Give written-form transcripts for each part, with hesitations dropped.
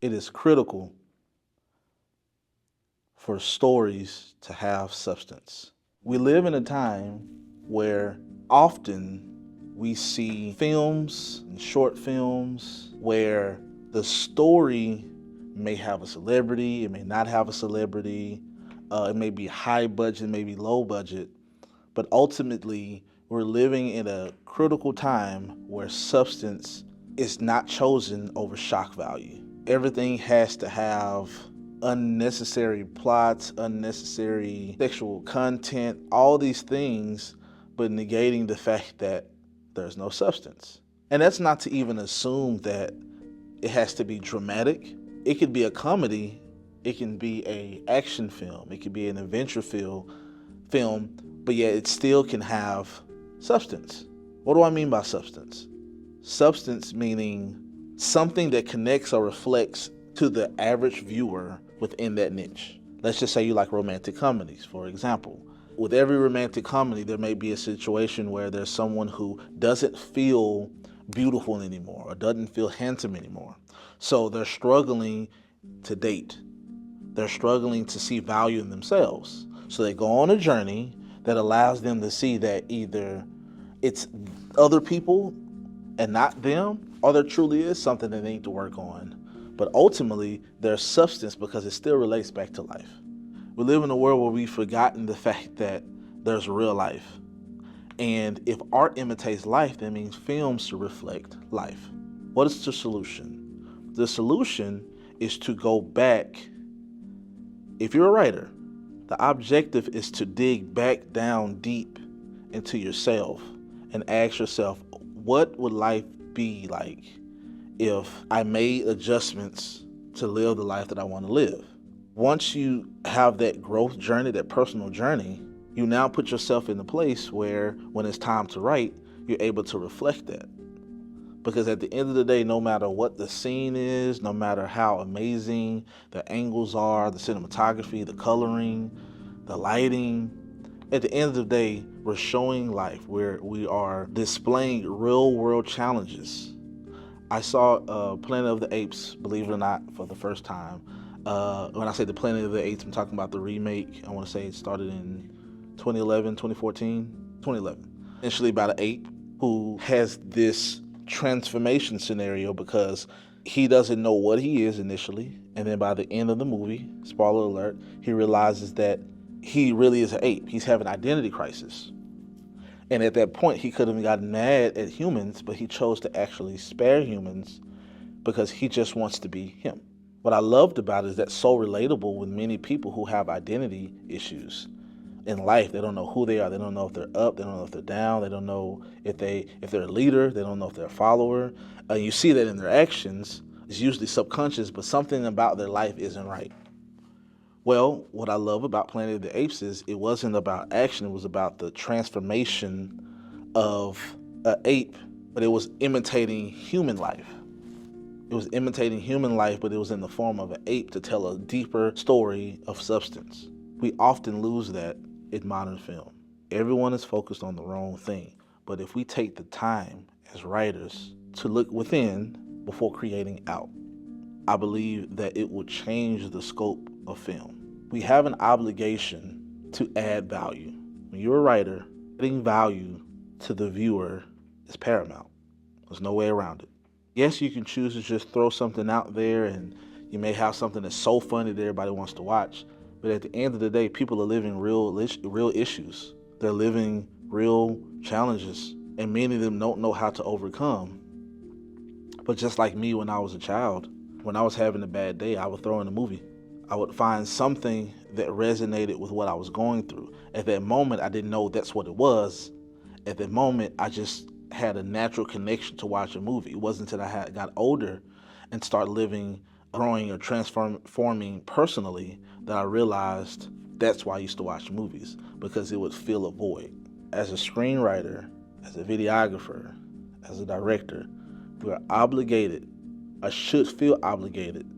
It is critical for stories to have substance. We live in a time where often we see films and short films where the story may have a celebrity, it may not have a celebrity, it may be high budget, it may be low budget, but ultimately we're living in a critical time where substance is not chosen over shock value. Everything has to have unnecessary plots, unnecessary sexual content, all these things, but negating the fact that there's no substance. And that's not to even assume that it has to be dramatic. It could be a comedy, it can be a action film, it could be an adventure film, but yet it still can have substance. What do I mean by substance? Substance meaning something that connects or reflects to the average viewer within that niche. Let's just say you like romantic comedies, for example. With every romantic comedy, there may be a situation where there's someone who doesn't feel beautiful anymore or doesn't feel handsome anymore. So they're struggling to date. They're struggling to see value in themselves. So they go on a journey that allows them to see that either it's other people and not them, or there truly is something that they need to work on. But ultimately, there's substance because it still relates back to life. We live in a world where we've forgotten the fact that there's real life. And if art imitates life, that means films should reflect life. What is the solution? The solution is to go back. If you're a writer, the objective is to dig back down deep into yourself and ask yourself, what would life be like if I made adjustments to live the life that I want to live? Once you have that growth journey, that personal journey, you now put yourself in a place where when it's time to write, you're able to reflect that. Because at the end of the day, no matter what the scene is, no matter how amazing the angles are, the cinematography, the coloring, the lighting, at the end of the day, we're showing life, where we are displaying real world challenges. I saw Planet of the Apes, believe it or not, for the first time. When I say the Planet of the Apes, I'm talking about the remake. I want to say it started in 2011, 2014, 2011. Initially about an ape who has this transformation scenario because he doesn't know what he is initially, and then by the end of the movie, spoiler alert, he realizes that he really is an ape. He's having an identity crisis. And at that point, he could have gotten mad at humans, but he chose to actually spare humans because he just wants to be him. What I loved about it is that's so relatable with many people who have identity issues in life. They don't know who they are. They don't know if they're up. They don't know if they're down. They don't know if they're a leader. They don't know if they're a follower. You see that in their actions. It's usually subconscious, but something about their life isn't right. Well, what I love about Planet of the Apes is it wasn't about action. It was about the transformation of an ape, but it was imitating human life. It was imitating human life, but it was in the form of an ape to tell a deeper story of substance. We often lose that in modern film. Everyone is focused on the wrong thing. But if we take the time as writers to look within before creating out, I believe that it will change the scope of film. We have an obligation to add value. When you're a writer, adding value to the viewer is paramount. There's no way around it. Yes, you can choose to just throw something out there and you may have something that's so funny that everybody wants to watch. But at the end of the day, people are living real issues. They're living real challenges, and many of them don't know how to overcome. But just like me when I was a child, when I was having a bad day, I would throw in a movie. I would find something that resonated with what I was going through. At that moment, I didn't know that's what it was. At that moment, I just had a natural connection to watch a movie. It wasn't until I got older and started living, growing, or transforming personally that I realized that's why I used to watch movies, because it would fill a void. As a screenwriter, as a videographer, as a director, we are obligated, I should feel obligated,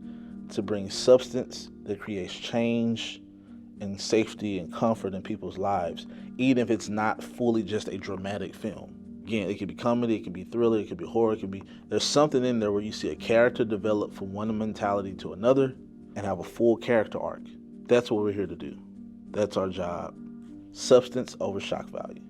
to bring substance that creates change and safety and comfort in people's lives, even if it's not fully just a dramatic film. Again, it could be comedy, it could be thriller, it could be horror, there's something in there where you see a character develop from one mentality to another and have a full character arc. That's what we're here to do. That's our job. Substance over shock value.